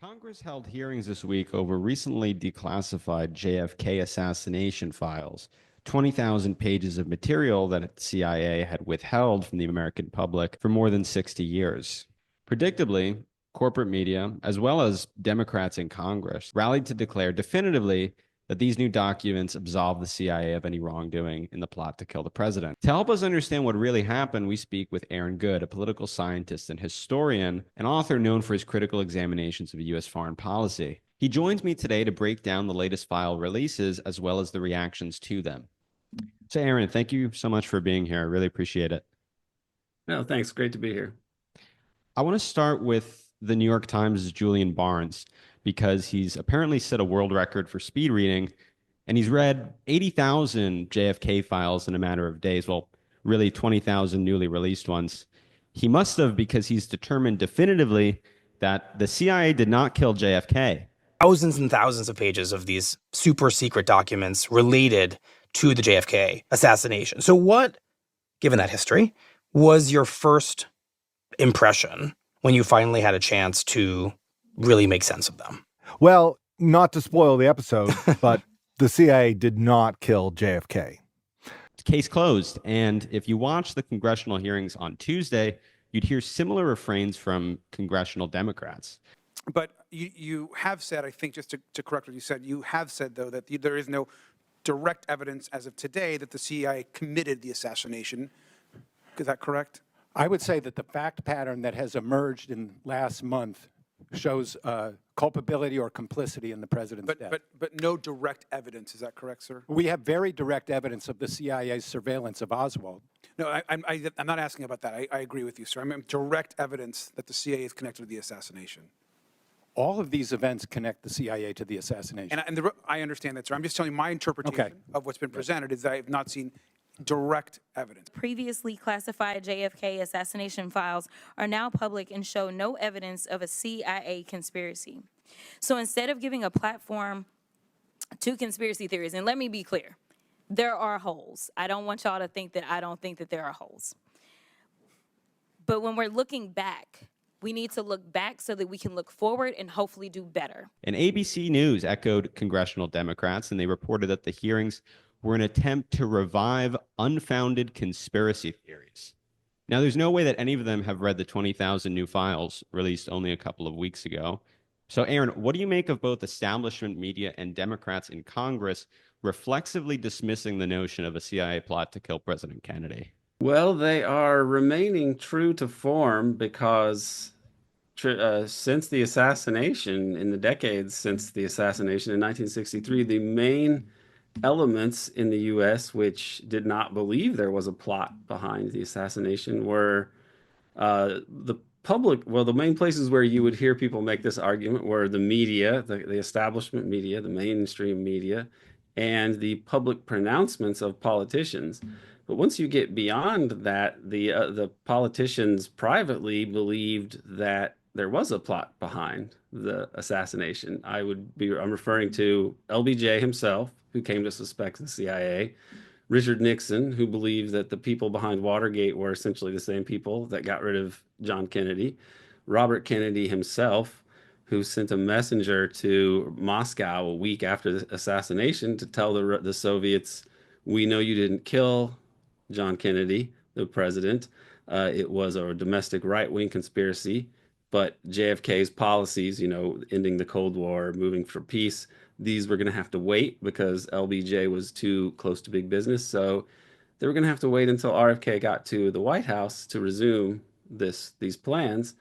Congress held hearings this week over recently declassified JFK assassination files, 20,000 pages of material that the CIA had withheld from the American public for more than 60 years. Predictably, corporate media, as well as Democrats in Congress, rallied to declare definitively that these new documents absolve the CIA of any wrongdoing in the plot to kill the president. To help us understand what really happened, we speak with Aaron Good, a political scientist and historian, and author known for his critical examinations of U.S. foreign policy. He joins me today to break down the latest file releases as well as the reactions to them. So, Aaron, thank you so much for being here. I really appreciate it. No, thanks. Great to be here. I want to start with the New York Times' Julian Barnes, because he's apparently set a world record for speed reading, and he's read 80,000 JFK files in a matter of days. Well, really 20,000 newly released ones. He must have, because he's determined definitively that the CIA did not kill JFK. Thousands and thousands of pages of these super secret documents related to the JFK assassination. So what, given that history, was your first impression when you finally had a chance to really make sense of them? Well, not to spoil the episode, but the CIA did not kill JFK. Case closed. And if you watch the congressional hearings on Tuesday, you'd hear similar refrains from congressional Democrats. But you have said, I think, just to correct what you said, you have said, though, that there is no direct evidence as of today that the CIA committed the assassination. Is that correct? I would say that the fact pattern that has emerged in last month shows culpability or complicity in the president's death. But no direct evidence. Is that correct, sir? We have very direct evidence of the CIA's surveillance of Oswald. No, I'm not asking about that. I agree with you, sir. I mean direct evidence that the CIA is connected to the assassination. All of these events connect the CIA to the assassination. And I understand that, sir. I'm just telling you my interpretation of what's been presented is that I have not seen direct evidence. Previously classified JFK assassination files are now public and show no evidence of a CIA conspiracy. So instead of giving a platform to conspiracy theories, and let me be clear, there are holes. I don't want y'all to think that I don't think that there are holes. But when we're looking back, we need to look back so that we can look forward and hopefully do better. And ABC News echoed congressional Democrats, and they reported that the hearings were an attempt to revive unfounded conspiracy theories. Now, there's no way that any of them have read the 20,000 new files released only a couple of weeks ago. So, Aaron, what do you make of both establishment media and Democrats in Congress reflexively dismissing the notion of a CIA plot to kill President Kennedy? Well, they are remaining true to form because since the assassination, in the decades since the assassination in 1963, the main elements in the U.S. which did not believe there was a plot behind the assassination were the public. Well, the main places where you would hear people make this argument were the media, the establishment media, the mainstream media, and the public pronouncements of politicians. But once you get beyond that, the politicians privately believed that there was a plot behind the assassination. I'm referring to LBJ himself, who came to suspect the CIA, Richard Nixon, who believed that the people behind Watergate were essentially the same people that got rid of John Kennedy, Robert Kennedy himself, who sent a messenger to Moscow a week after the assassination to tell the Soviets, we know you didn't kill John Kennedy, the president. It was a domestic right-wing conspiracy, but JFK's policies, ending the Cold War, moving for peace, these were going to have to wait because LBJ was too close to big business. So they were going to have to wait until RFK got to the White House to resume these plans.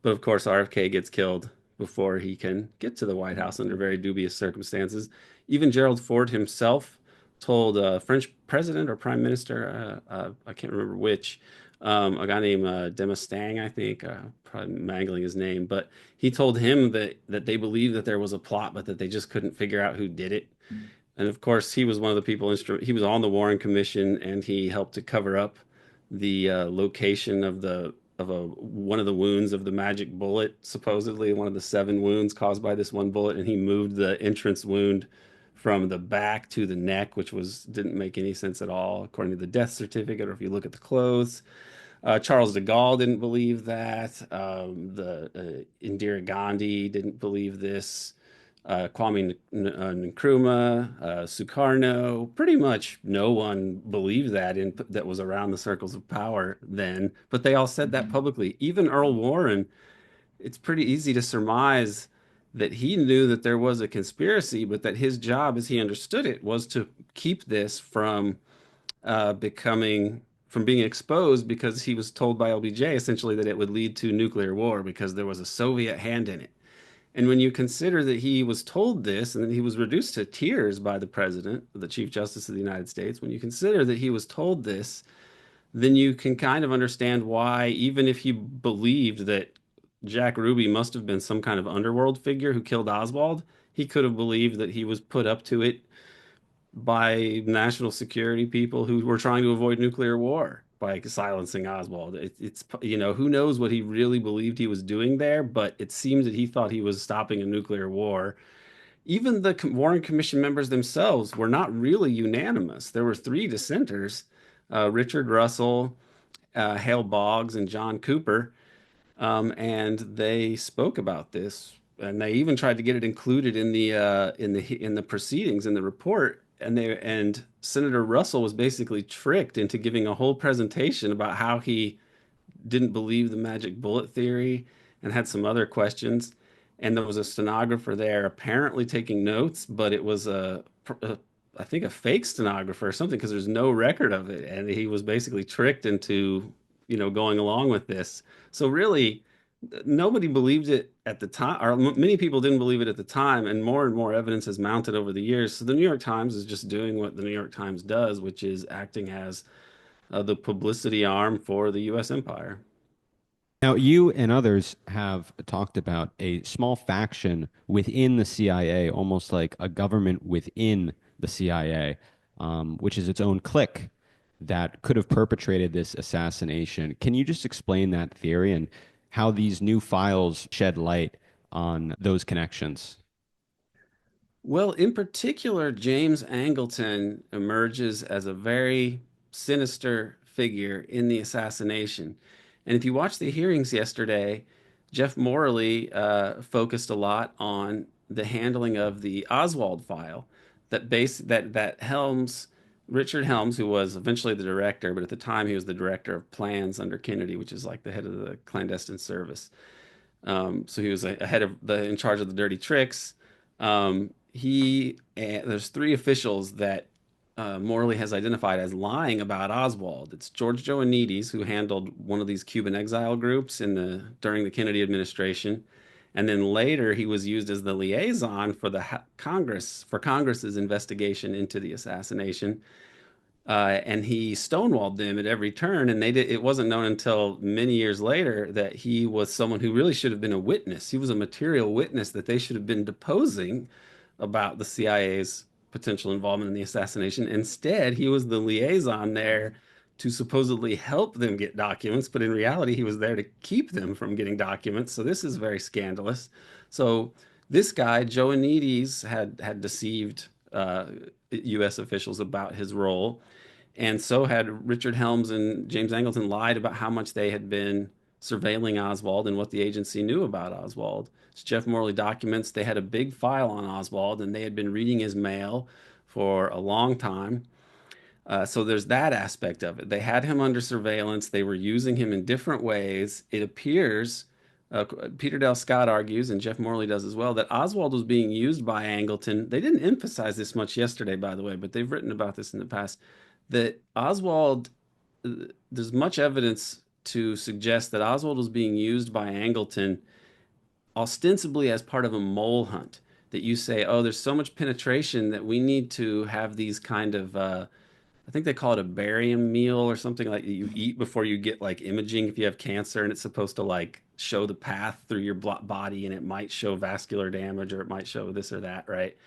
But of course, RFK gets killed before he can get to the White House under very dubious circumstances. Even Gerald Ford himself told a French president or prime minister, I can't remember which, a guy named Demostang, I think, probably mangling his name, but he told him that they believed that there was a plot, but that they just couldn't figure out who did it. And of course, he was one of the people, he was on the Warren Commission, and he helped to cover up the location of one of the wounds of the magic bullet, supposedly one of the 7 wounds caused by this one bullet, and he moved the entrance wound from the back to the neck, which didn't make any sense at all, according to the death certificate, or if you look at the clothes. Charles de Gaulle didn't believe that. Indira Gandhi didn't believe this. Kwame Nkrumah, Sukarno, pretty much no one believed that that was around the circles of power then, but they all said that publicly. Even Earl Warren, it's pretty easy to surmise that he knew that there was a conspiracy, but that his job, as he understood it, was to keep this from being exposed, because he was told by LBJ essentially that it would lead to nuclear war because there was a Soviet hand in it. And when you consider that he was told this and that he was reduced to tears by the president, the Chief Justice of the United States, when you consider that he was told this, then you can kind of understand why, even if he believed that Jack Ruby must have been some kind of underworld figure who killed Oswald, he could have believed that he was put up to it by national security people who were trying to avoid nuclear war by silencing Oswald. It's, who knows what he really believed he was doing there, but it seems that he thought he was stopping a nuclear war. Even the Warren Commission members themselves were not really unanimous. There were three dissenters, Richard Russell, Hale Boggs, and John Cooper, and they spoke about this, and they even tried to get it included in the proceedings in the report. And Senator Russell was basically tricked into giving a whole presentation about how he didn't believe the magic bullet theory and had some other questions. And there was a stenographer there apparently taking notes, but it was I think a fake stenographer or something, because there's no record of it. And he was basically tricked into, going along with this. So really, nobody believed it at the time, or many people didn't believe it at the time, and more evidence has mounted over the years. So the New York Times is just doing what the New York Times does, which is acting as the publicity arm for the U.S. empire. Now, you and others have talked about a small faction within the CIA, almost like a government within the CIA, which is its own clique that could have perpetrated this assassination. Can you just explain that theory and how these new files shed light on those connections? Well, in particular, James Angleton emerges as a very sinister figure in the assassination. And if you watch the hearings yesterday, Jeff Morley focused a lot on the handling of the Oswald file that Richard Helms, who was eventually the director, but at the time he was the director of plans under Kennedy, which is like the head of the clandestine service. So he was in charge of the dirty tricks. There's three officials that Morley has identified as lying about Oswald. It's George Joannides, who handled one of these Cuban exile groups during the Kennedy administration, and then later he was used as the liaison for Congress's investigation into the assassination. And he stonewalled them at every turn, and it wasn't known until many years later that he was someone who really should have been a witness. He was a material witness that they should have been deposing about the CIA's potential involvement in the assassination. Instead, he was the liaison there to supposedly help them get documents, but in reality, he was there to keep them from getting documents. So this is very scandalous. So this guy, Joannides, had deceived U.S. officials about his role. And so had Richard Helms and James Angleton lied about how much they had been surveilling Oswald and what the agency knew about Oswald. As Jeff Morley documents, they had a big file on Oswald, and they had been reading his mail for a long time. So there's that aspect of it. They had him under surveillance. They were using him in different ways. It appears, Peter Dale Scott argues, and Jeff Morley does as well, that Oswald was being used by Angleton. They didn't emphasize this much yesterday, by the way, but they've written about this in the past, that Oswald, there's much evidence to suggest that Oswald was being used by Angleton ostensibly as part of a mole hunt, that you say, oh, there's so much penetration that we need to have these kind of, I think they call it a barium meal or something like that you eat before you get like imaging if you have cancer, and it's supposed to like show the path through your body, and it might show vascular damage or it might show this or that, right?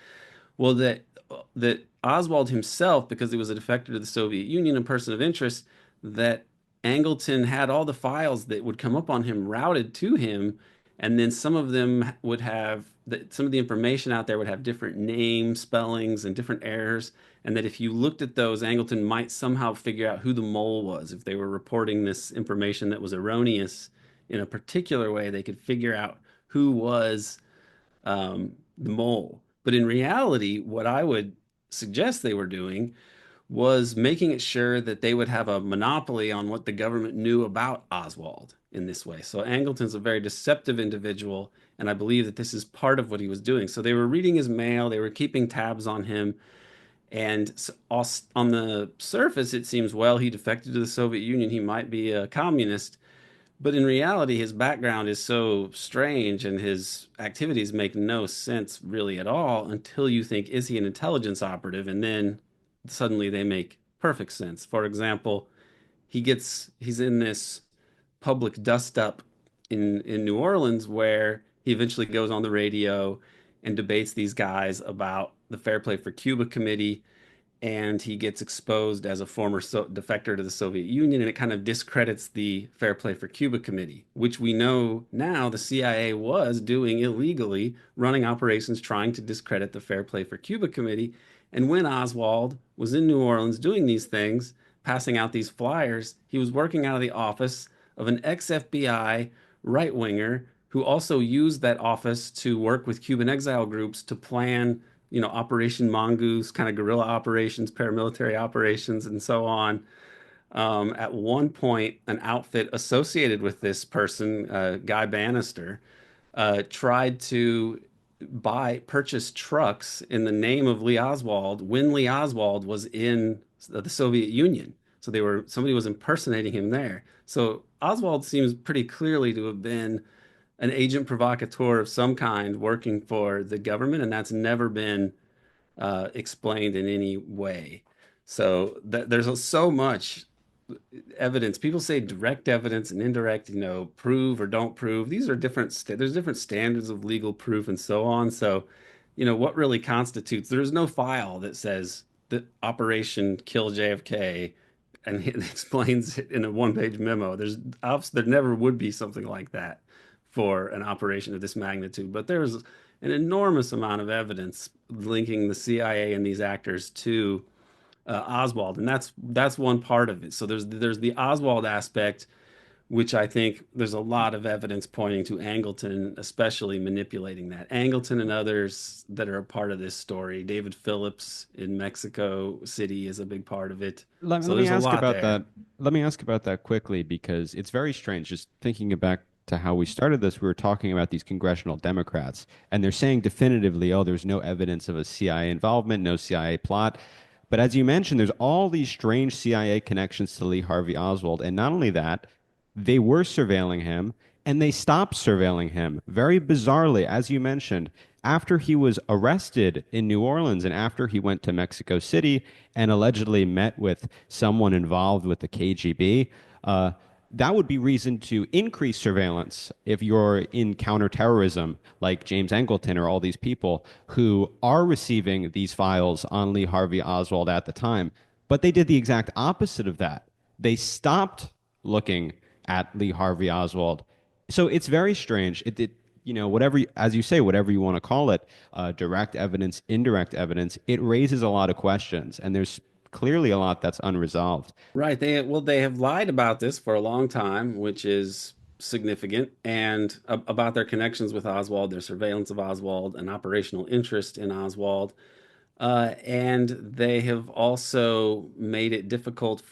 Well, that Oswald himself, because he was a defector to the Soviet Union and person of interest, that Angleton had all the files that would come up on him routed to him, And then some of them would have some of the information out there would have different names, spellings, and different errors. And that if you looked at those, Angleton might somehow figure out who the mole was. If they were reporting this information that was erroneous in a particular way, they could figure out who was the mole. But in reality, what I would suggest they were doing was making it sure that they would have a monopoly on what the government knew about Oswald in this way. So Angleton's a very deceptive individual, and I believe that this is part of what he was doing. So they were reading his mail, they were keeping tabs on him, and on the surface, it seems, well, he defected to the Soviet Union, he might be a communist. But in reality, his background is so strange and his activities make no sense really at all until you think, is he an intelligence operative? And then suddenly they make perfect sense. For example, he's in this public dust up in New Orleans where he eventually goes on the radio and debates these guys about the Fair Play for Cuba committee, and he gets exposed as a former defector to the Soviet Union, and it kind of discredits the Fair Play for Cuba Committee, which we know now the CIA was doing illegally, running operations trying to discredit the Fair Play for Cuba Committee. And when Oswald was in New Orleans doing these things, passing out these flyers, he was working out of the office of an ex-FBI right-winger who also used that office to work with Cuban exile groups to plan Operation Mongoose, kind of guerrilla operations, paramilitary operations, and so on. At one point, an outfit associated with this person, Guy Bannister, tried to purchase trucks in the name of Lee Oswald when Lee Oswald was in the Soviet Union. So somebody was impersonating him there. So Oswald seems pretty clearly to have been an agent provocateur of some kind working for the government, and that's never been explained in any way. So there's so much evidence. People say direct evidence and indirect, prove or don't prove. These are there's different standards of legal proof and so on. So, what really constitutes, there's no file that says that Operation Kill JFK and it explains it in a one-page memo. There never would be something like that for an operation of this magnitude, but there's an enormous amount of evidence linking the CIA and these actors to Oswald, and that's one part of it. So there's the Oswald aspect, which I think there's a lot of evidence pointing to Angleton, especially manipulating that. Angleton and others that are a part of this story. David Phillips in Mexico City is a big part of it. Let So me there's a ask lot about there. that. Let me ask about that quickly because it's very strange. Just thinking back to how we started this, we were talking about these congressional Democrats, and they're saying definitively, oh, there's no evidence of a CIA involvement, no CIA plot. But as you mentioned, there's all these strange CIA connections to Lee Harvey Oswald. And not only that, they were surveilling him and they stopped surveilling him. Very bizarrely, as you mentioned, after he was arrested in New Orleans and after he went to Mexico City and allegedly met with someone involved with the KGB, that would be reason to increase surveillance if you're in counterterrorism, like James Angleton or all these people who are receiving these files on Lee Harvey Oswald at the time. But they did the exact opposite of that. They stopped looking at Lee Harvey Oswald. So it's very strange. Whatever, as you say, whatever you want to call it, direct evidence, indirect evidence, it raises a lot of questions. And there's clearly a lot that's unresolved. Right. They have lied about this for a long time, which is significant, and about their connections with Oswald, their surveillance of Oswald, an operational interest in Oswald. And they have also made it difficult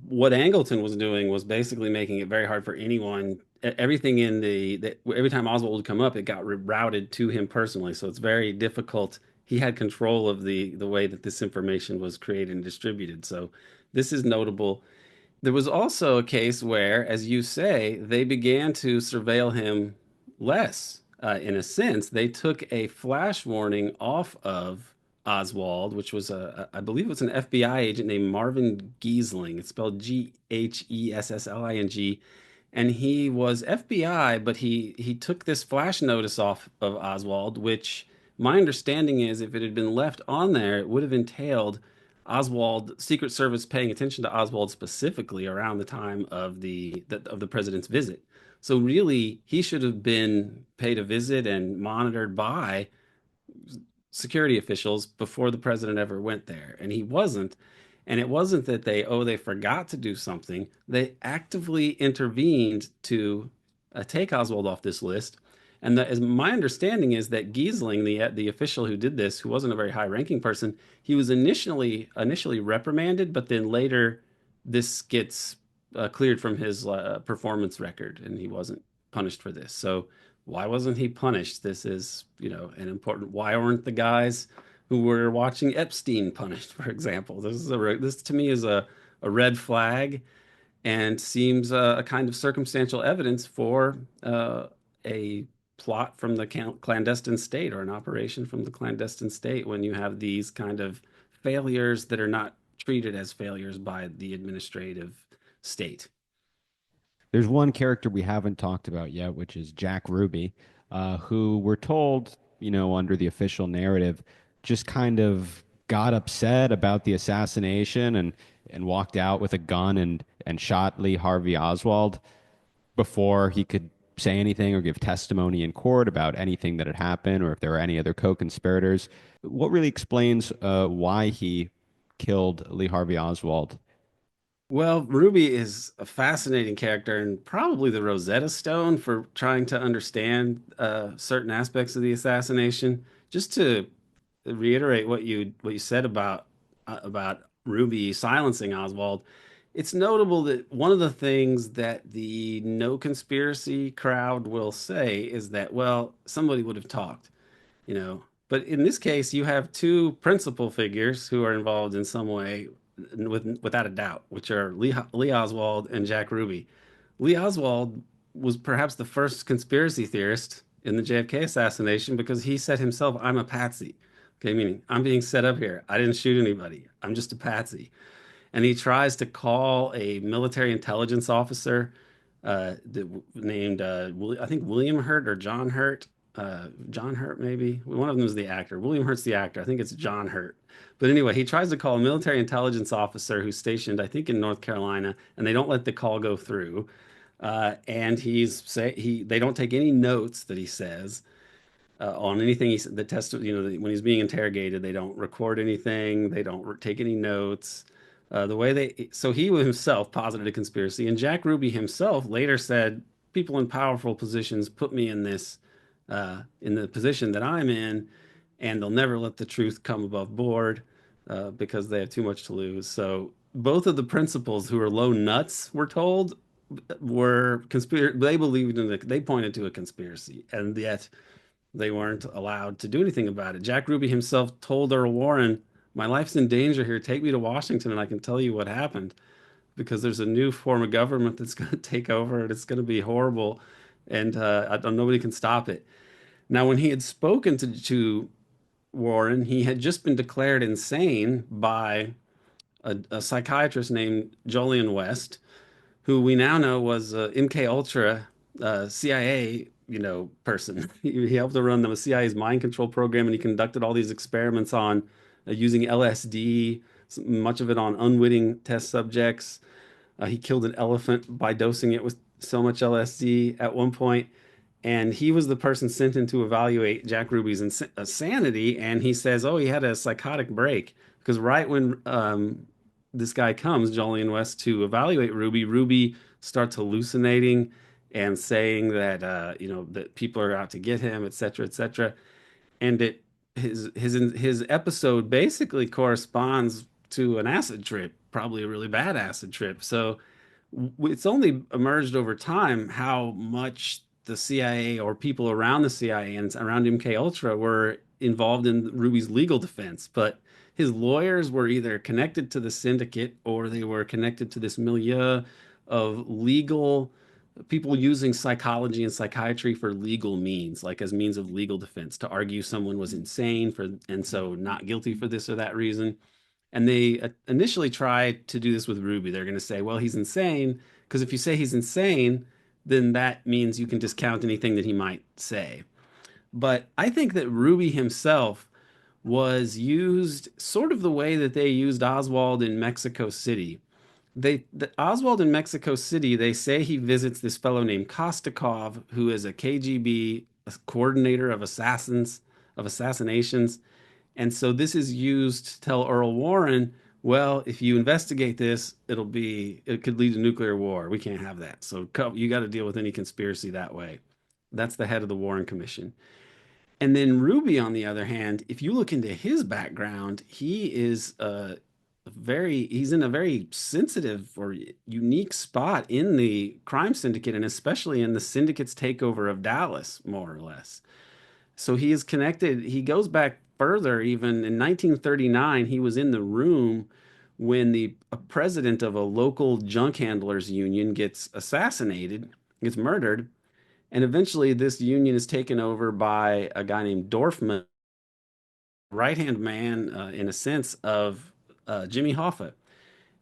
what Angleton was doing was basically making it very hard for anyone. Everything every time Oswald would come up, it got routed to him personally. So it's very difficult. He had control of the way that this information was created and distributed. So this is notable. There was also a case where, as you say, they began to surveil him less. In a sense, they took a flash warning off of Oswald, which was I believe it was an FBI agent named Marvin Giesling. It's spelled Gessssling, and he was FBI, but he took this flash notice off of Oswald, which my understanding is if it had been left on there, it would have entailed Secret Service paying attention to Oswald specifically around the time of the president's visit. So really, he should have been paid a visit and monitored by security officials before the president ever went there, and he wasn't. And it wasn't that they forgot to do something. They actively intervened to take Oswald off this list. And as my understanding is that Giesling, the official who did this, who wasn't a very high-ranking person, he was initially reprimanded, but then later this gets cleared from his performance record, and he wasn't punished for this. So why wasn't he punished? This is, an important. Why weren't the guys who were watching Epstein punished, for example? This to me is a red flag, and seems a kind of circumstantial evidence for a plot from the clandestine state, or an operation from the clandestine state, when you have these kind of failures that are not treated as failures by the administrative state. There's one character we haven't talked about yet, which is Jack Ruby, who we're told, under the official narrative, just kind of got upset about the assassination and walked out with a gun and shot Lee Harvey Oswald before he could say anything or give testimony in court about anything that had happened, or if there were any other co-conspirators. What really explains why he killed Lee Harvey Oswald? Well, Ruby is a fascinating character, and probably the Rosetta Stone for trying to understand certain aspects of the assassination. Just to reiterate what you said about Ruby silencing Oswald, it's notable that one of the things that the no conspiracy crowd will say is that, well, somebody would have talked, you know. But in this case, you have two principal figures who are involved in some way, without a doubt, which are Lee Oswald and Jack Ruby. Lee Oswald was perhaps the first conspiracy theorist in the JFK assassination, because he said himself, "I'm a patsy." Okay, meaning I'm being set up here. I didn't shoot anybody. I'm just a patsy. And he tries to call a military intelligence officer named I think William Hurt or John Hurt. John Hurt, maybe. One of them is the actor. William Hurt's the actor. I think it's John Hurt. But anyway, he tries to call a military intelligence officer who's stationed, I think, in North Carolina, and they don't let the call go through. And they don't take any notes that he says on anything he said. When he's being interrogated, they don't record anything. They don't take any notes. So he himself posited a conspiracy, and Jack Ruby himself later said, "People in powerful positions put me in this, in the position that I'm in, and they'll never let the truth come above board because they have too much to lose." So both of the principals, who are lone nuts, we're told, were they believed they pointed to a conspiracy, and yet they weren't allowed to do anything about it. Jack Ruby himself told Earl Warren, "My life's in danger here. Take me to Washington and I can tell you what happened, because there's a new form of government that's going to take over, and it's going to be horrible, and nobody can stop it." Now, when he had spoken to Warren, he had just been declared insane by a psychiatrist named Jolyon West, who we now know was MK Ultra CIA, person. He helped to run the CIA's mind control program, and he conducted all these experiments on using LSD, much of it on unwitting test subjects. He killed an elephant by dosing it with so much LSD at one point. And he was the person sent in to evaluate Jack Ruby's insanity. And he says, oh, he had a psychotic break. Because right when this guy comes, Jolyon West, to evaluate Ruby, Ruby starts hallucinating and saying that, that people are out to get him, et cetera, et cetera. And his episode basically corresponds to an acid trip, probably a really bad acid trip. So it's only emerged over time how much the CIA, or people around the CIA and around MK Ultra, were involved in Ruby's legal defense. But his lawyers were either connected to the syndicate, or they were connected to this milieu of legal people using psychology and psychiatry for legal means, like as means of legal defense, to argue someone was insane and so not guilty for this or that reason. And they initially tried to do this with Ruby. They're going to say, well, he's insane, because if you say he's insane, then that means you can discount anything that he might say. But I think that Ruby himself was used sort of the way that they used Oswald in Mexico City. Oswald in Mexico City, they say he visits this fellow named Kostakov, who is a KGB coordinator of assassinations. And so this is used to tell Earl Warren, well, if you investigate this, it could lead to nuclear war. We can't have that. So you got to deal with any conspiracy that way. That's the head of the Warren Commission. And then Ruby, on the other hand, if you look into his background, he's in a very sensitive or unique spot in the crime syndicate, and especially in the syndicate's takeover of Dallas, more or less. So he is connected. He goes back further. Even in 1939, he was in the room when the president of a local junk handlers union gets murdered, and eventually this union is taken over by a guy named Dorfman, right-hand man, in a sense, of Jimmy Hoffa.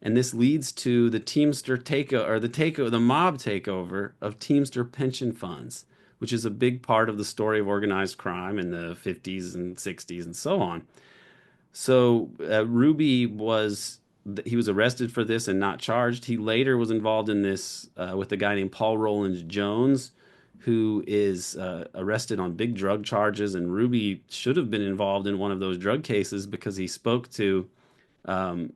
And this leads to the Teamster the mob takeover of Teamster pension funds, which is a big part of the story of organized crime in the 50s and 60s and so on. So Ruby he was arrested for this and not charged. He later was involved in this with a guy named Paul Roland Jones, who is arrested on big drug charges. And Ruby should have been involved in one of those drug cases because he spoke to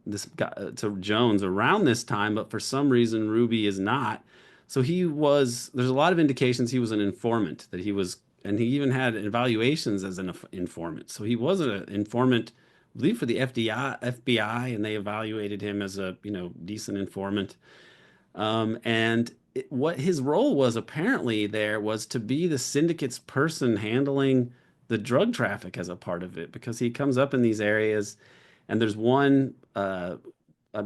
this guy, to Jones around this time, but for some reason Ruby is not. So there's a lot of indications he was an informant, and he even had evaluations as an informant. So he was an informant, I believe, for the FBI, and they evaluated him as a, decent informant. What his role was apparently there was to be the syndicate's person handling the drug traffic as a part of it, because he comes up in these areas, and there's one, I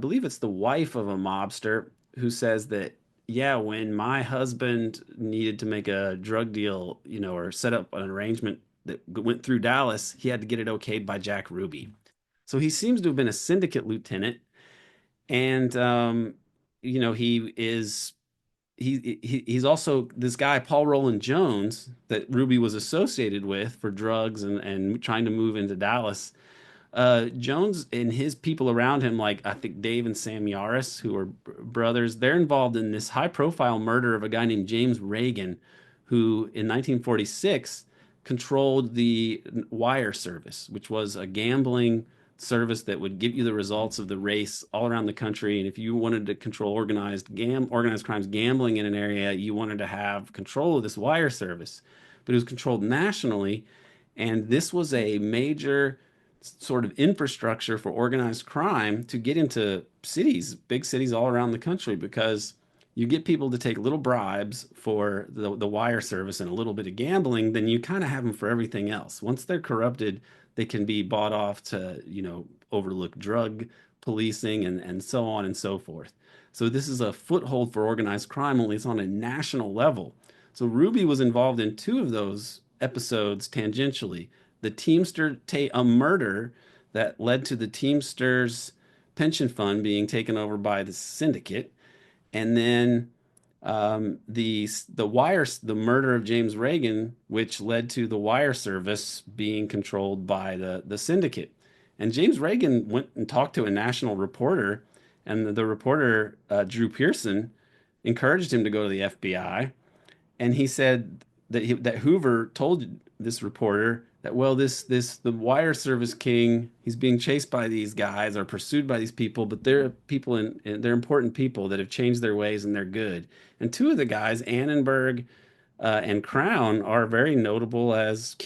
believe it's the wife of a mobster, who says that, yeah, when my husband needed to make a drug deal, or set up an arrangement that went through Dallas, he had to get it okayed by Jack Ruby. So he seems to have been a syndicate lieutenant, and he's also this guy Paul Roland Jones that Ruby was associated with for drugs and trying to move into Dallas. Jones and his people around him, like I think Dave and Sam Yaris, who are brothers, they're involved in this high-profile murder of a guy named James Reagan, who in 1946 controlled the wire service, which was a gambling service that would give you the results of the race all around the country. And if you wanted to control organized crimes gambling in an area, you wanted to have control of this wire service. But it was controlled nationally, and this was a major sort of infrastructure for organized crime to get into big cities all around the country, because you get people to take little bribes for the wire service and a little bit of gambling, then you kind of have them for everything else. Once they're corrupted, they can be bought off to, overlook drug policing and so on and so forth. So this is a foothold for organized crime, only it's on a national level. So Ruby was involved in two of those episodes tangentially. A murder that led to the Teamsters pension fund being taken over by the syndicate, and then the murder of James Reagan, which led to the wire service being controlled by the syndicate. And James Reagan went and talked to a national reporter, and the reporter, Drew Pearson, encouraged him to go to the FBI. And he said that Hoover told this reporter that, well, the wire service king, he's being chased by these guys or pursued by these people, but they're people and they're important people that have changed their ways and they're good. And two of the guys, Annenberg and Crown, are very notable as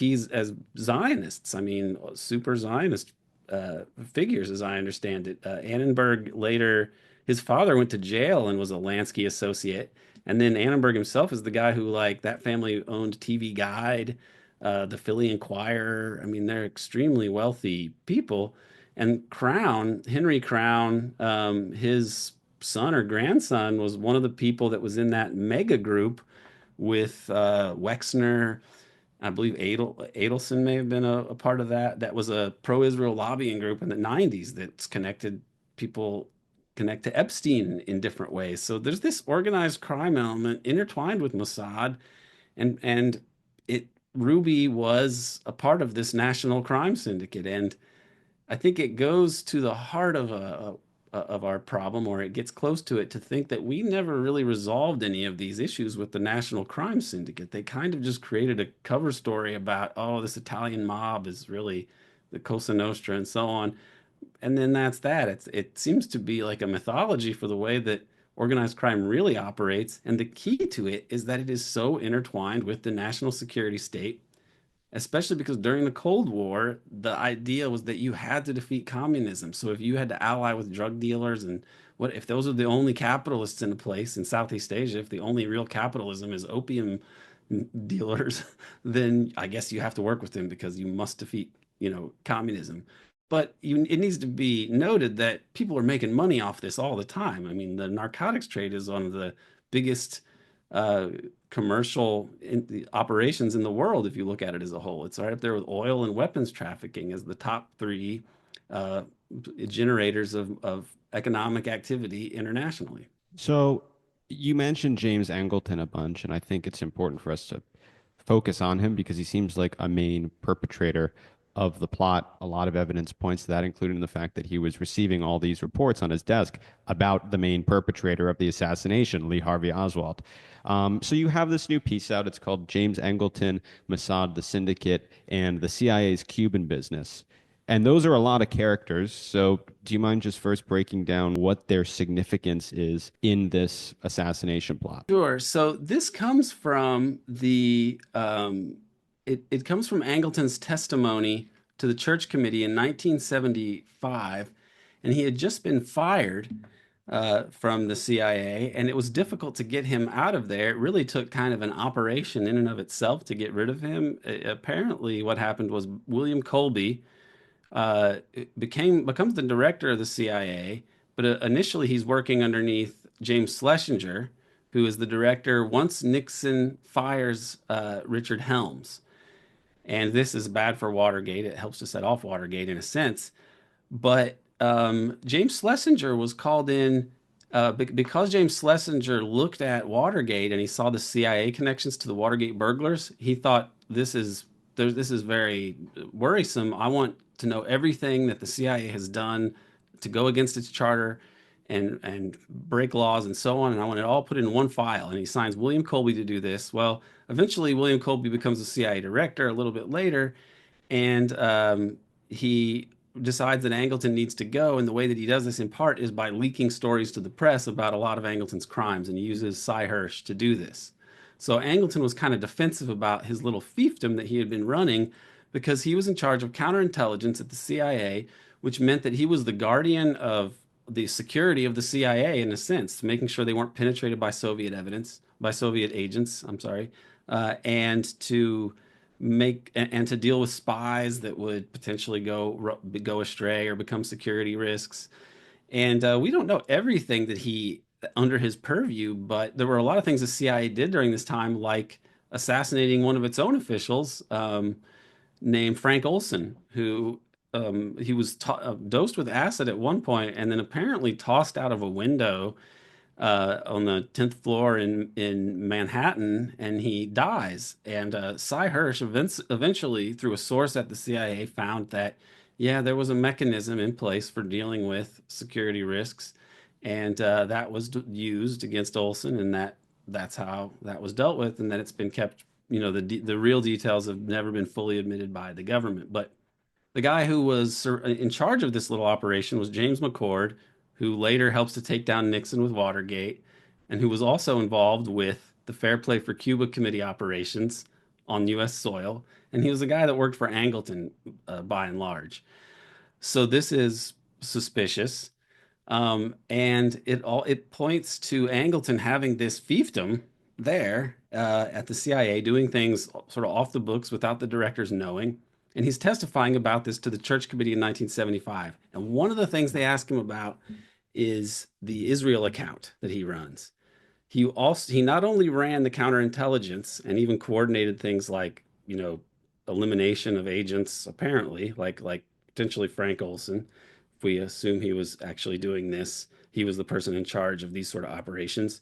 Zionists. I mean, super Zionist figures, as I understand it. Annenberg later, his father went to jail and was a Lansky associate. And then Annenberg himself is the guy who, that family owned TV Guide, the Philly Inquirer. I mean, they're extremely wealthy people. And Henry Crown, his son or grandson was one of the people that was in that mega group with Wexner. I believe Adelson may have been a part of that. That was a pro-Israel lobbying group in the 90s that's connect to Epstein in different ways. So there's this organized crime element intertwined with Mossad, and Ruby was a part of this national crime syndicate. And I think it goes to the heart of of our problem, or it gets close to it, to think that we never really resolved any of these issues with the National Crime Syndicate. They kind of just created a cover story about, oh, this Italian mob is really the Cosa Nostra and so on. And then that's that. It seems to be like a mythology for the way that organized crime really operates. And the key to it is that it is so intertwined with the national security state, especially because during the Cold War, the idea was that you had to defeat communism. So if you had to ally with drug dealers, and what if those are the only capitalists in a place in Southeast Asia, if the only real capitalism is opium dealers, then I guess you have to work with them because you must defeat, communism. But it needs to be noted that people are making money off this all the time. I mean, the narcotics trade is one of the biggest uh, commercial operations in the world if you look at it as a whole. It's right up there with oil and weapons trafficking as the top three uh, generators of economic activity internationally. So you mentioned James Angleton a bunch, and I think it's important for us to focus on him because he seems like a main perpetrator of the plot. A lot of evidence points to that, including the fact that he was receiving all these reports on his desk about the main perpetrator of the assassination, Lee Harvey Oswald. So you have this new piece out. It's called James Angleton, Mossad, the Syndicate, and the CIA's Cuban Business. And those are a lot of characters. So do you mind just first breaking down what their significance is in this assassination plot? Sure. So this comes from it comes from Angleton's testimony to the church committee in 1975, and he had just been fired from the CIA, and it was difficult to get him out of there. It really took kind of an operation in and of itself to get rid of him. Apparently, what happened was William Colby becomes the director of the CIA, but initially he's working underneath James Schlesinger, who is the director once Nixon fires Richard Helms. And this is bad for Watergate. It helps to set off Watergate in a sense. But James Schlesinger was called in because James Schlesinger looked at Watergate and he saw the CIA connections to the Watergate burglars. He thought this is very worrisome. I want to know everything that the CIA has done to go against its charter and break laws and so on, and I want it all put in one file. And he signs William Colby to do this. Well, eventually William Colby becomes a CIA director a little bit later, and he decides that Angleton needs to go. And the way that he does this in part is by leaking stories to the press about a lot of Angleton's crimes, and he uses Cy Hirsch to do this. So Angleton was kind of defensive about his little fiefdom that he had been running because he was in charge of counterintelligence at the CIA, which meant that he was the guardian of the security of the CIA in a sense, making sure they weren't penetrated by Soviet agents, I'm sorry, and to deal with spies that would potentially go astray or become security risks. And we don't know everything that he under his purview, but there were a lot of things the CIA did during this time, like assassinating one of its own officials, named Frank Olson, who he was dosed with acid at one point and then apparently tossed out of a window on the 10th floor in Manhattan, and he dies. And Cy Hirsch eventually, through a source at the CIA, found that, yeah, there was a mechanism in place for dealing with security risks, and that was used against Olson, and that's how that was dealt with, and that it's been kept, the real details have never been fully admitted by the government. But the guy who was in charge of this little operation was James McCord, who later helps to take down Nixon with Watergate, and who was also involved with the Fair Play for Cuba Committee operations on U.S. soil. And he was the guy that worked for Angleton by and large. So this is suspicious. And it points to Angleton having this fiefdom there at the CIA, doing things sort of off the books without the directors knowing. And he's testifying about this to the Church Committee in 1975. And one of the things they ask him about is the Israel account that he runs. He not only ran the counterintelligence and even coordinated things like, elimination of agents, apparently, like potentially Frank Olson. If we assume he was actually doing this, he was the person in charge of these sort of operations.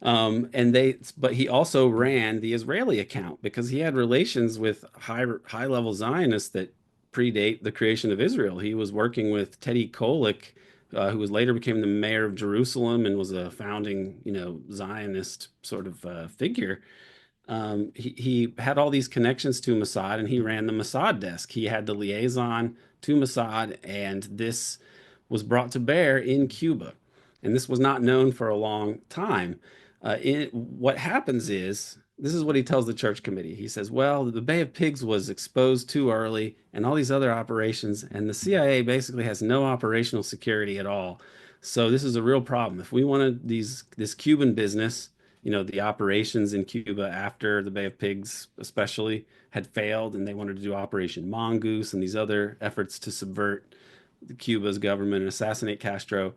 But he also ran the Israeli account because he had relations with high level Zionists that predate the creation of Israel. He was working with Teddy Kollek, who was later became the mayor of Jerusalem and was a founding, Zionist sort of figure. He had all these connections to Mossad, and he ran the Mossad desk. He had the liaison to Mossad, and this was brought to bear in Cuba. And this was not known for a long time. What happens is, this is what he tells the church committee. He says, well, the Bay of Pigs was exposed too early and all these other operations, and the CIA basically has no operational security at all. So this is a real problem. If we wanted this Cuban business, the operations in Cuba after the Bay of Pigs especially had failed, and they wanted to do Operation Mongoose and these other efforts to subvert Cuba's government and assassinate Castro.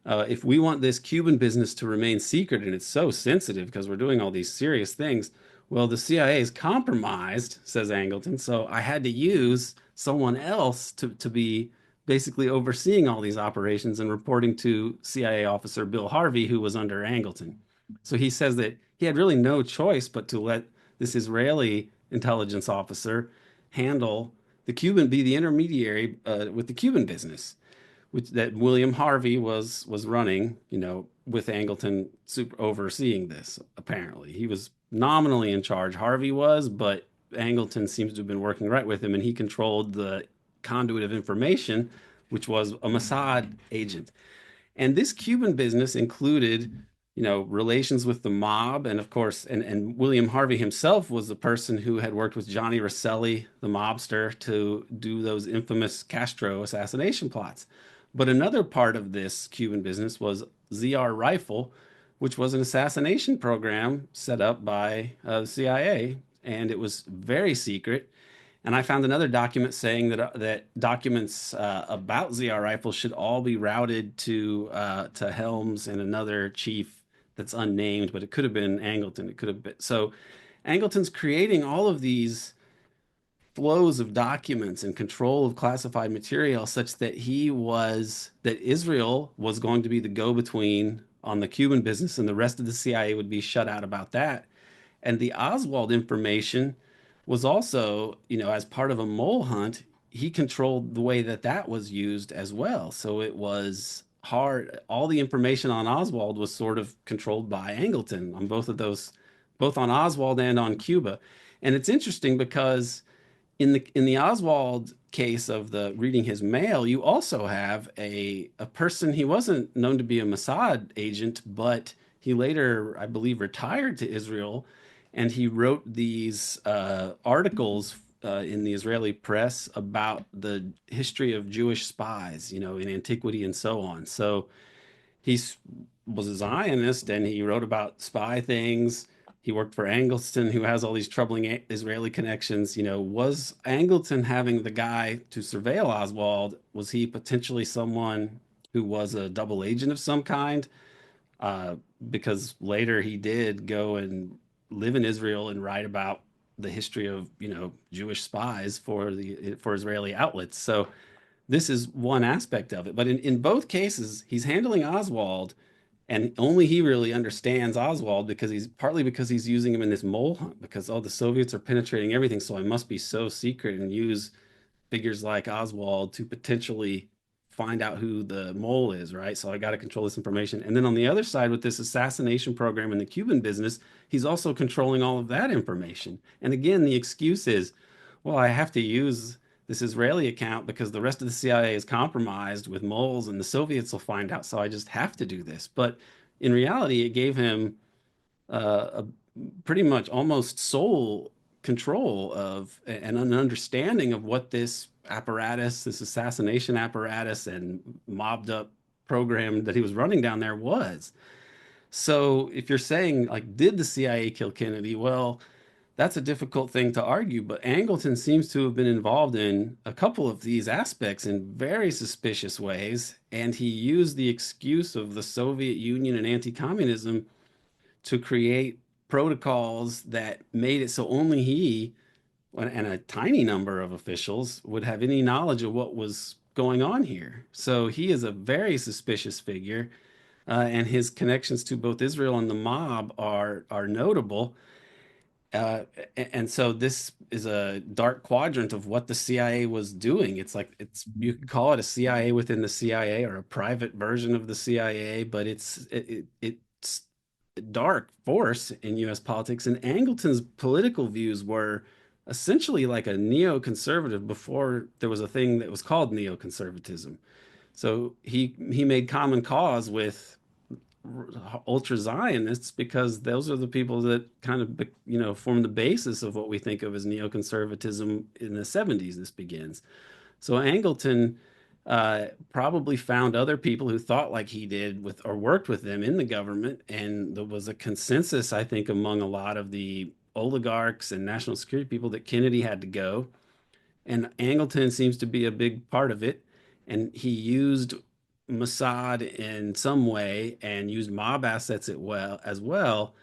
If we want this Cuban business to remain secret, and it's so sensitive because we're doing all these serious things, well, the CIA is compromised, says Angleton. So I had to use someone else to be basically overseeing all these operations and reporting to CIA officer Bill Harvey, who was under Angleton. So he says that he had really no choice but to let this Israeli intelligence officer handle the Cuban, be the intermediary with the Cuban business, which that William Harvey was running, with Angleton overseeing this. Apparently, he was nominally in charge. Harvey was, but Angleton seems to have been working right with him, and he controlled the conduit of information, which was a Mossad agent. And this Cuban business included, relations with the mob. And of course, and William Harvey himself was the person who had worked with Johnny Rosselli, the mobster, to do those infamous Castro assassination plots. But another part of this Cuban business was ZR Rifle, which was an assassination program set up by the CIA, and it was very secret. And I found another document saying that documents about ZR Rifle should all be routed to Helms and another chief that's unnamed, but it could have been Angleton. It could have been. So Angleton's creating all of these flows of documents and control of classified material such that Israel was going to be the go-between on the Cuban business, and the rest of the CIA would be shut out about that. And the Oswald information was also, as part of a mole hunt, he controlled the way that was used as well. So it was hard. All the information on Oswald was sort of controlled by Angleton on both of those, both on Oswald and on Cuba. And it's interesting because in the Oswald case of the reading his mail, you also have a person. He wasn't known to be a Mossad agent, but he later, I believe, retired to Israel, and he wrote these articles in the Israeli press about the history of Jewish spies, in antiquity and so on. So he was a Zionist, and he wrote about spy things. He worked for Angleton, who has all these troubling Israeli connections. Was Angleton having the guy to surveil Oswald? Was he potentially someone who was a double agent of some kind? Because later he did go and live in Israel and write about the history of, Jewish spies for Israeli outlets. So this is one aspect of it. But in both cases, he's handling Oswald, and only he really understands Oswald because he's using him in this mole hunt, because the Soviets are penetrating everything. So I must be so secret and use figures like Oswald to potentially find out who the mole is, right? So I got to control this information. And then on the other side, with this assassination program in the Cuban business, he's also controlling all of that information. And again, the excuse is, well, I have to use this Israeli account because the rest of the CIA is compromised with moles and the Soviets will find out. So I just have to do this. But in reality, it gave him a pretty much almost sole control of and an understanding of what this apparatus, this assassination apparatus and mobbed up program that he was running down there was. So if you're saying, like, did the CIA kill Kennedy? Well, that's a difficult thing to argue, but Angleton seems to have been involved in a couple of these aspects in very suspicious ways, and he used the excuse of the Soviet Union and anti-communism to create protocols that made it so only he and a tiny number of officials would have any knowledge of what was going on here. So he is a very suspicious figure, and his connections to both Israel and the mob are notable. Uh, and so this is a dark quadrant of what the CIA was doing. It's like you could call it a CIA within the CIA or a private version of the CIA, but it's a dark force in U.S. politics. And Angleton's political views were essentially like a neoconservative before there was a thing that was called neoconservatism. So he made common cause with ultra Zionists because those are the people that kind of form the basis of what we think of as neoconservatism in the 70s. This begins. So Angleton probably found other people who thought like he did with or worked with them in the government, and there was a consensus, I think, among a lot of the oligarchs and national security people that Kennedy had to go, and Angleton seems to be a big part of it. And he used Mossad in some way and used mob assets as well.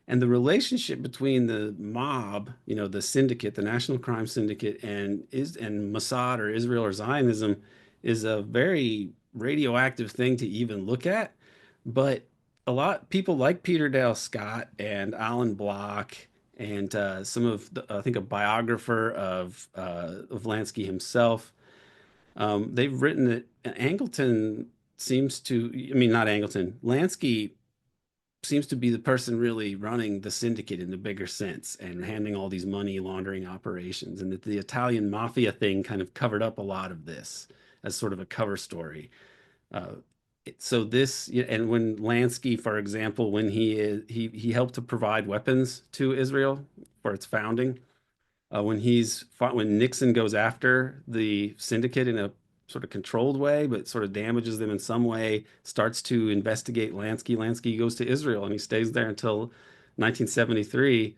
And the relationship between the mob, the syndicate, the national crime syndicate, and Mossad or Israel or Zionism is a very radioactive thing to even look at. But a lot people like Peter Dale Scott and Alan Block and some of I think a biographer of Lansky himself. They've written that Angleton seems to, I mean, not Angleton, Lansky seems to be the person really running the syndicate in the bigger sense and handling all these money laundering operations, and that the Italian mafia thing kind of covered up a lot of this as sort of a cover story. Uh, so this, and when Lansky, for example, when he helped to provide weapons to Israel for its founding, when Nixon goes after the syndicate in a sort of controlled way, but sort of damages them in some way, starts to investigate Lansky. Lansky goes to Israel and he stays there until 1973.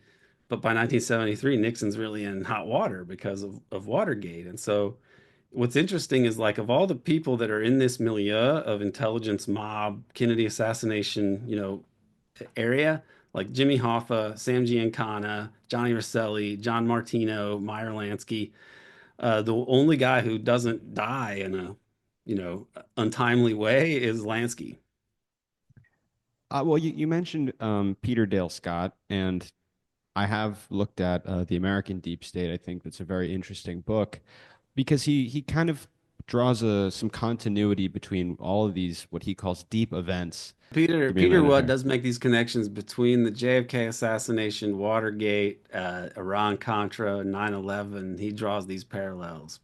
But by 1973, Nixon's really in hot water because of Watergate. And so what's interesting is like of all the people that are in this milieu of intelligence mob, Kennedy assassination, area, like Jimmy Hoffa, Sam Giancana, Johnny Rosselli, John Martino, Meyer Lansky. The only guy who doesn't die in a, untimely way is Lansky. Well, you mentioned Peter Dale Scott, and I have looked at The American Deep State. I think that's a very interesting book because he kind of draws some continuity between all of these what he calls deep events. Peter Wood does make these connections between the JFK assassination, Watergate, Iran-Contra, 9/11. He draws these parallels.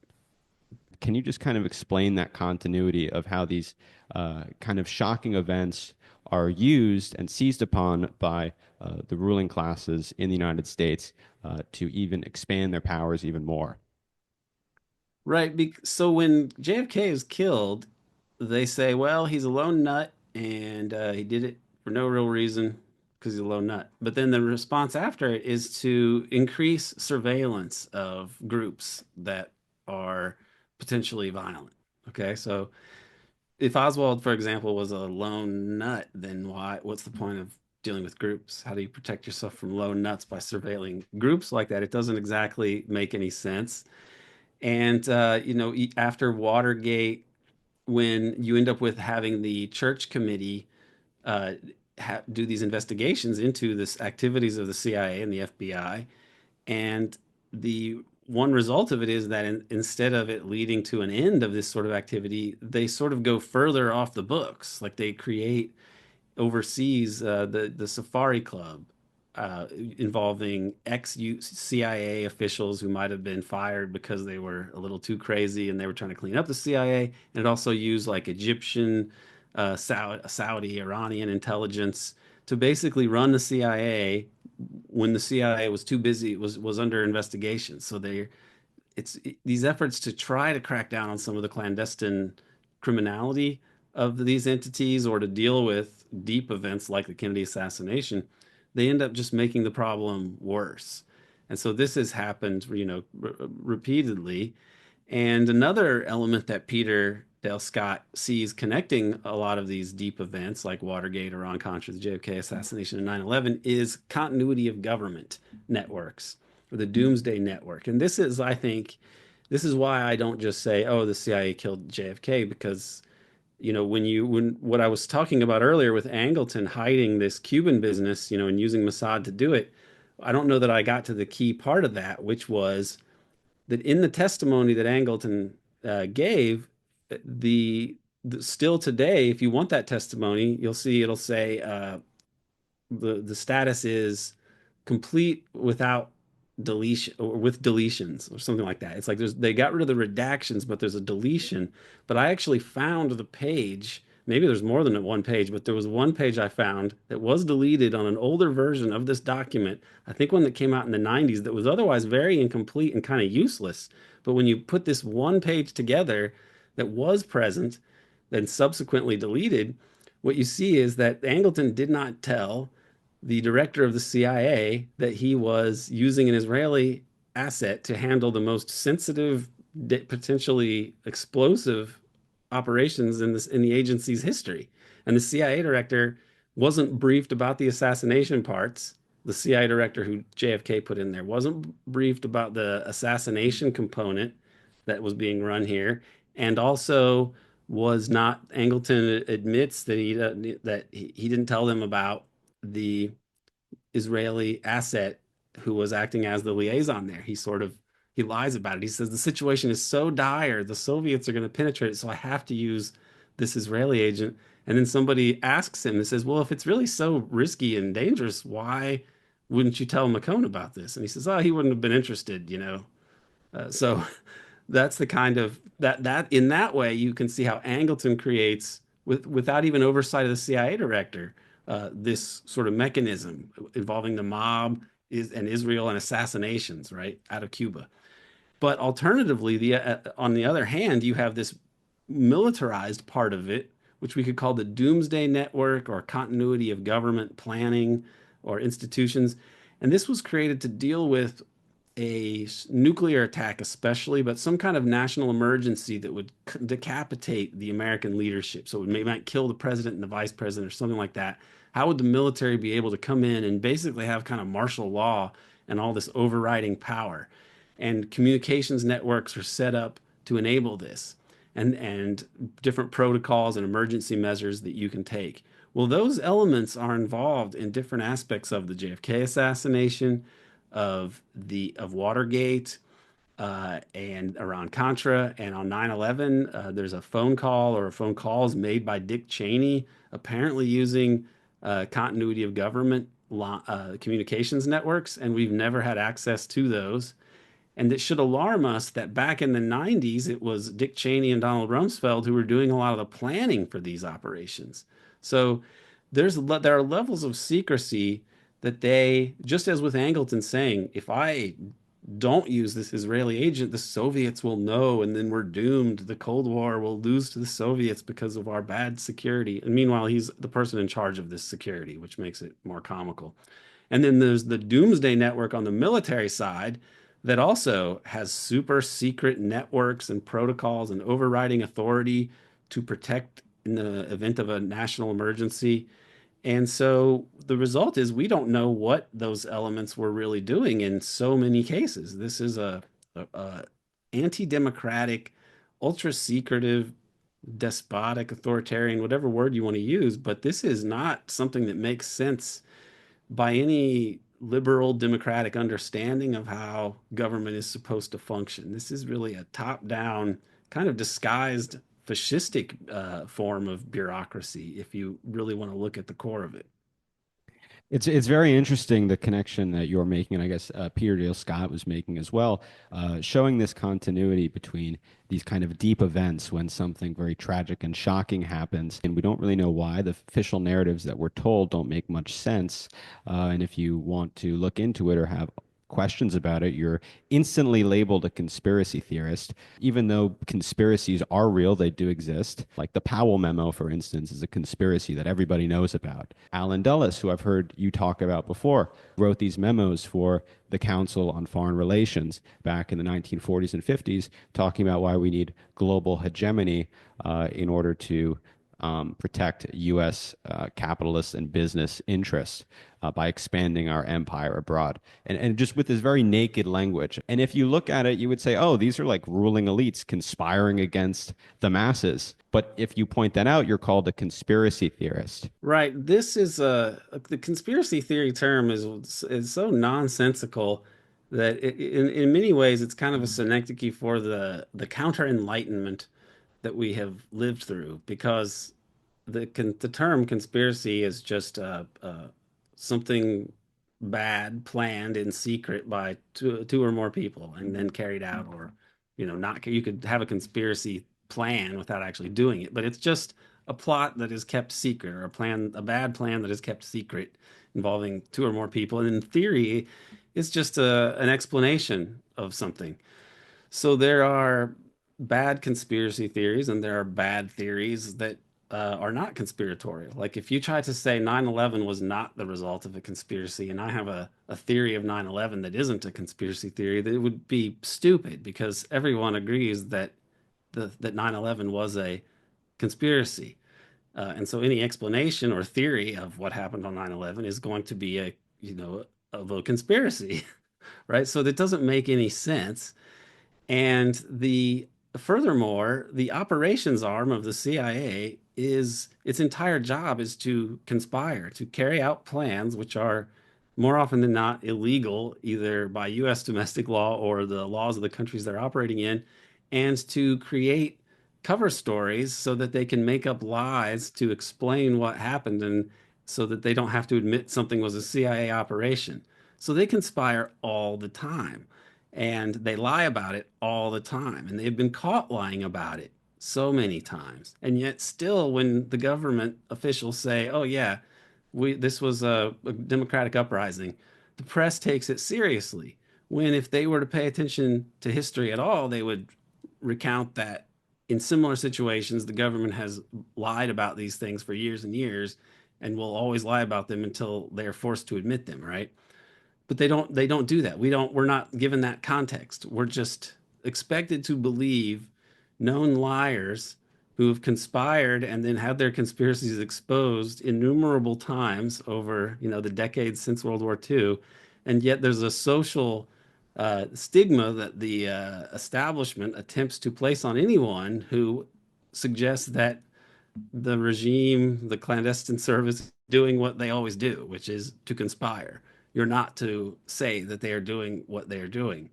Can you just kind of explain that continuity of how these kind of shocking events are used and seized upon by the ruling classes in the United States to even expand their powers even more? Right. So when JFK is killed, they say, well, he's a lone nut and he did it for no real reason because he's a lone nut. But then the response after it is to increase surveillance of groups that are potentially violent. Okay. So if Oswald, for example, was a lone nut, then what's the point of dealing with groups? How do you protect yourself from lone nuts by surveilling groups like that? It doesn't exactly make any sense. And, after Watergate, when you end up with having the church committee uh, do these investigations into this activities of the CIA and the FBI, and the one result of it is that instead of it leading to an end of this sort of activity, they sort of go further off the books. Like they create overseas the Safari Club involving ex-CIA officials who might have been fired because they were a little too crazy and they were trying to clean up the CIA. And it also used like Egyptian, Saudi, Iranian intelligence to basically run the CIA when the CIA was too busy, was under investigation. So these efforts to try to crack down on some of the clandestine criminality of these entities or to deal with deep events like the Kennedy assassination, they end up just making the problem worse. And so this has happened, repeatedly. And another element that Peter Dale Scott sees connecting a lot of these deep events like Watergate, Iran-Contra, the JFK assassination, and 9/11 is continuity of government networks or the Doomsday Network. And this is, I think, this is why I don't just say, oh, the CIA killed JFK, because when what I was talking about earlier with Angleton hiding this Cuban business, and using Mossad to do it, I don't know that I got to the key part of that, which was that in the testimony that Angleton gave, still today, if you want that testimony, you'll see it'll say the status is complete without deletion or with deletions or something like that. It's like they got rid of the redactions, but there's a deletion. But I actually found the page. Maybe there's more than one page, but there was one page I found that was deleted on an older version of this document. I think one that came out in the 90s that was otherwise very incomplete and kind of useless. But when you put this one page together that was present, then subsequently deleted, what you see is that Angleton did not tell the director of the CIA that he was using an Israeli asset to handle the most sensitive, potentially explosive operations in the agency's history. And the CIA director wasn't briefed about the assassination parts. The CIA director who JFK put in there wasn't briefed about the assassination component that was being run here, and also was not. Angleton admits that he didn't tell them about the Israeli asset who was acting as the liaison there. He lies about it. He says the situation is so dire, the Soviets are going to penetrate it, so I have to use this Israeli agent. And then somebody asks him and says, well, if it's really so risky and dangerous, why wouldn't you tell McCone about this? And he says, oh, he wouldn't have been interested, you know. So that's the kind of that in that way you can see how Angleton creates without even oversight of the CIA director this sort of mechanism involving the mob and Israel and assassinations right out of Cuba. But alternatively, on the other hand, you have this militarized part of it, which we could call the doomsday network or continuity of government planning or institutions. And this was created to deal with a nuclear attack especially, but some kind of national emergency that would decapitate the American leadership. So it might kill the president and the vice president or something like that. How would the military be able to come in and basically have kind of martial law and all this overriding power? And communications networks are set up to enable this, and different protocols and emergency measures that you can take. Well, those elements are involved in different aspects of the JFK assassination, of Watergate, and around Contra, and on 9/11, there's a phone call or phone calls made by Dick Cheney, apparently using continuity of government communications networks, and we've never had access to those. And it should alarm us that back in the 90s, it was Dick Cheney and Donald Rumsfeld who were doing a lot of the planning for these operations. So there are levels of secrecy that they, just as with Angleton saying, if I don't use this Israeli agent, the Soviets will know, and then we're doomed. The Cold War will lose to the Soviets because of our bad security. And meanwhile, he's the person in charge of this security, which makes it more comical. And then there's the doomsday network on the military side that also has super secret networks and protocols and overriding authority to protect in the event of a national emergency. And so the result is we don't know what those elements were really doing in so many cases. This is a anti-democratic, ultra-secretive, despotic, authoritarian, whatever word you want to use, but this is not something that makes sense by any liberal democratic understanding of how government is supposed to function. This is really a top-down, kind of disguised fascistic form of bureaucracy, if you really want to look at the core of it. It's very interesting, the connection that you're making, and I guess Peter Dale Scott was making as well, showing this continuity between these kind of deep events when something very tragic and shocking happens, and we don't really know why. The official narratives that we're told don't make much sense, and if you want to look into it or have questions about it, you're instantly labeled a conspiracy theorist. Even though conspiracies are real, they do exist. Like the Powell memo, for instance, is a conspiracy that everybody knows about. Alan Dulles, who I've heard you talk about before, wrote these memos for the Council on Foreign Relations back in the 1940s and 50s, talking about why we need global hegemony in order to protect U.S. Capitalist and business interests by expanding our empire abroad. And just with this very naked language. And if you look at it, you would say, oh, these are like ruling elites conspiring against the masses. But if you point that out, you're called a conspiracy theorist. Right. This is the conspiracy theory term is so nonsensical that in many ways it's kind of a synecdoche for the counter enlightenment that we have lived through, because the term conspiracy is just something bad planned in secret by two or more people and then carried out, or not. You could have a conspiracy plan without actually doing it, but it's just a plot that is kept secret, or a bad plan that is kept secret involving two or more people. And in theory, it's just an explanation of something. So there are bad conspiracy theories and there are bad theories that are not conspiratorial. Like if you try to say 9/11 was not the result of a conspiracy, and I have a theory of 9/11 that isn't a conspiracy theory, that it would be stupid, because everyone agrees that that 9/11 was a conspiracy. And so any explanation or theory of what happened on 9/11 is going to be of a conspiracy, right? So that doesn't make any sense. And furthermore, the operations arm of the CIA its entire job is to conspire, to carry out plans which are more often than not illegal, either by US domestic law or the laws of the countries they're operating in, and to create cover stories so that they can make up lies to explain what happened, and so that they don't have to admit something was a CIA operation. So they conspire all the time, and they lie about it all the time, and they've been caught lying about it so many times. And yet still, when the government officials say, oh yeah, this was a democratic uprising, the press takes it seriously, when if they were to pay attention to history at all, they would recount that in similar situations the government has lied about these things for years and years, and will always lie about them until they're forced to admit them, right? But they don't do that. We're not given that context. We're just expected to believe known liars who have conspired and then had their conspiracies exposed innumerable times over the decades since World War II. And yet there's a social stigma that the establishment attempts to place on anyone who suggests that the regime, the clandestine service, doing what they always do, which is to conspire. You're not to say that they are doing what they are doing.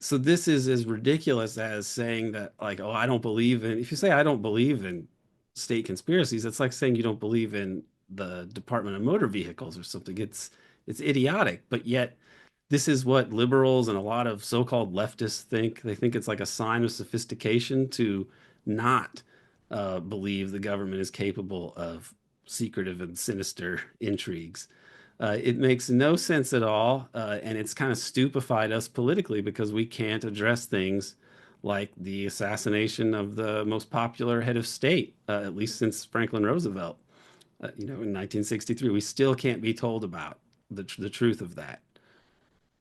So this is as ridiculous as saying that, like, oh, I don't believe in, if you say I don't believe in state conspiracies, it's like saying you don't believe in the Department of Motor Vehicles or something. It's idiotic, but yet this is what liberals and a lot of so-called leftists think. They think it's like a sign of sophistication to not believe the government is capable of secretive and sinister intrigues. It makes no sense at all, and it's kind of stupefied us politically, because we can't address things like the assassination of the most popular head of state, at least since Franklin Roosevelt, in 1963. We still can't be told about the truth of that.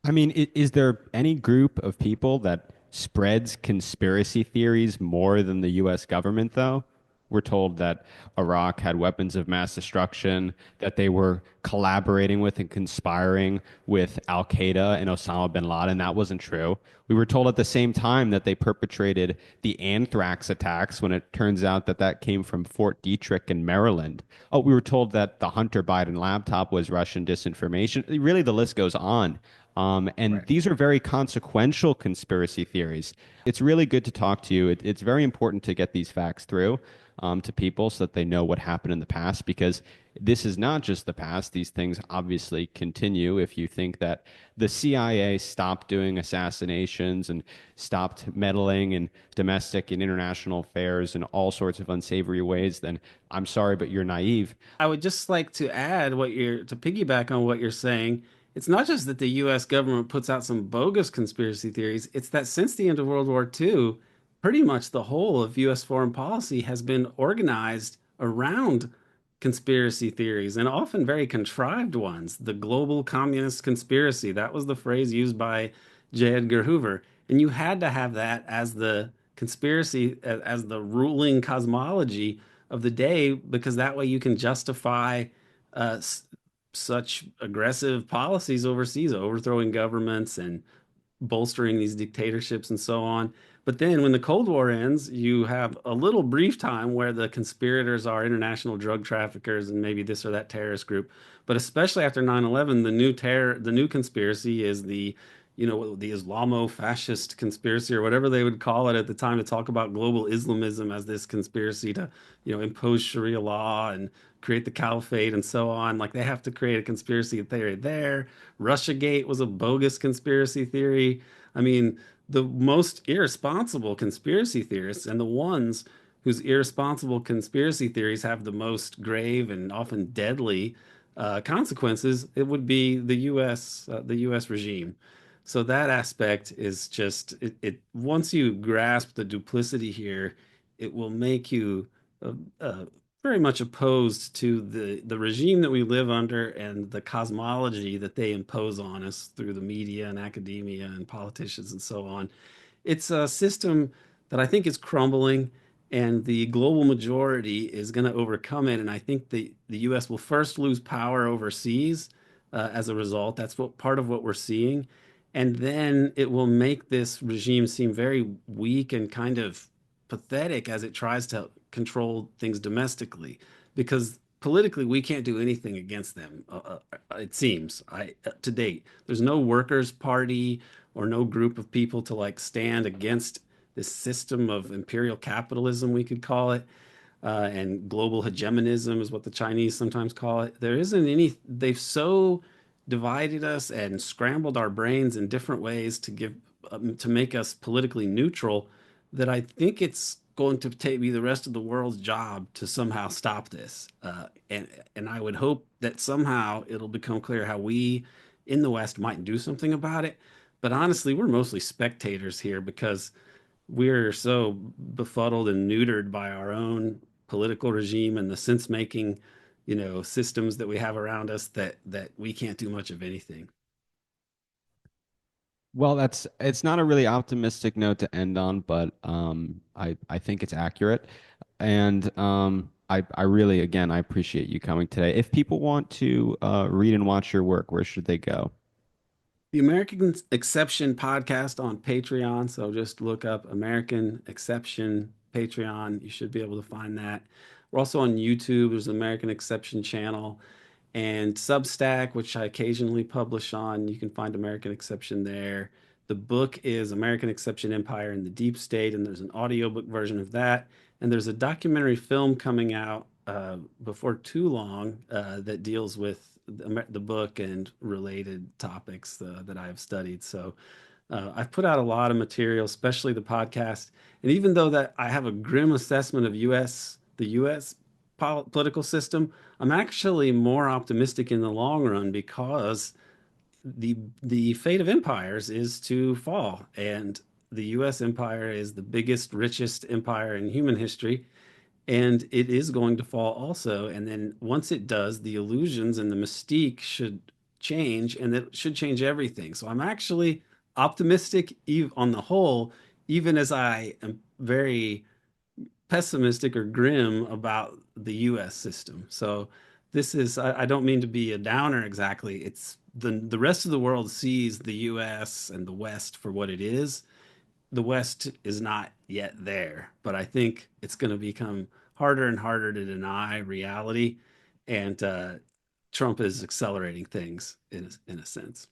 I mean, is there any group of people that spreads conspiracy theories more than the US government, though? We're told that Iraq had weapons of mass destruction, that they were collaborating with and conspiring with Al Qaeda and Osama bin Laden. That wasn't true. We were told at the same time that they perpetrated the anthrax attacks, when it turns out that that came from Fort Detrick in Maryland. Oh, we were told that the Hunter Biden laptop was Russian disinformation. Really, the list goes on. And Right. these are very consequential conspiracy theories. It's really good to talk to you. It's very important to get these facts through to people so that they know what happened in the past, because this is not just the past. These things obviously continue. If you think that the CIA stopped doing assassinations and stopped meddling in domestic and international affairs in all sorts of unsavory ways, then I'm sorry, but you're naive. I would just like to add to piggyback on what you're saying. It's not just that the US government puts out some bogus conspiracy theories, it's that since the end of World War II, pretty much the whole of US foreign policy has been organized around conspiracy theories, and often very contrived ones. The global communist conspiracy, that was the phrase used by J. Edgar Hoover. And you had to have that as the conspiracy, as the ruling cosmology of the day, because that way you can justify uh, such aggressive policies overseas, overthrowing governments and bolstering these dictatorships and so on. But then when the Cold War ends, you have a little brief time where the conspirators are international drug traffickers and maybe this or that terrorist group. But especially after 9/11, the new conspiracy is the Islamo-fascist conspiracy or whatever they would call it at the time, to talk about global Islamism as this conspiracy to, impose Sharia law and create the caliphate and so on. Like, they have to create a conspiracy theory there. Russiagate was a bogus conspiracy theory. I mean, the most irresponsible conspiracy theorists and the ones whose irresponsible conspiracy theories have the most grave and often deadly consequences, it would be the U.S. regime. So that aspect is just once you grasp the duplicity here, it will make you uh, uh, very much opposed to the regime that we live under and the cosmology that they impose on us through the media and academia and politicians and so on. It's a system that I think is crumbling, and the global majority is going to overcome it. And I think the U.S. will first lose power overseas as a result. That's what part of what we're seeing. And then it will make this regime seem very weak and kind of pathetic as it tries to control things domestically, because politically we can't do anything against them. It seems to date, there's no workers' party or no group of people to like stand against this system of imperial capitalism, we could call it, and global hegemonism is what the Chinese sometimes call it. There isn't any. They've so divided us and scrambled our brains in different ways to make us politically neutral, that I think it's going to be the rest of the world's job to somehow stop this. And I would hope that somehow it'll become clear how we in the West might do something about it. But honestly, we're mostly spectators here because we're so befuddled and neutered by our own political regime and the sense making, systems that we have around us, that we can't do much of anything. Well, it's not a really optimistic note to end on, but I think it's accurate. And I really, again, I appreciate you coming today. If people want to read and watch your work, where should they go? The American Exception podcast on Patreon. So just look up American Exception Patreon. You should be able to find that. We're also on YouTube. There's an American Exception channel, and Substack, which I occasionally publish on. You can find American Exception there. The book is American Exception Empire and the Deep State, and there's an audiobook version of that. And there's a documentary film coming out before too long that deals with the book and related topics that I have studied. So I've put out a lot of material, especially the podcast. And even though that I have a grim assessment of the U.S. Political system, I'm actually more optimistic in the long run, because the fate of empires is to fall, and the U.S. empire is the biggest, richest empire in human history, and it is going to fall also. And then once it does, the illusions and the mystique should change, and that should change everything. So I'm actually optimistic on the whole, even as I am very pessimistic or grim about the US system. So this is, I don't mean to be a downer exactly. It's the rest of the world sees the US and the West for what it is. The West is not yet there, but I think it's going to become harder and harder to deny reality. And Trump is accelerating things in a sense.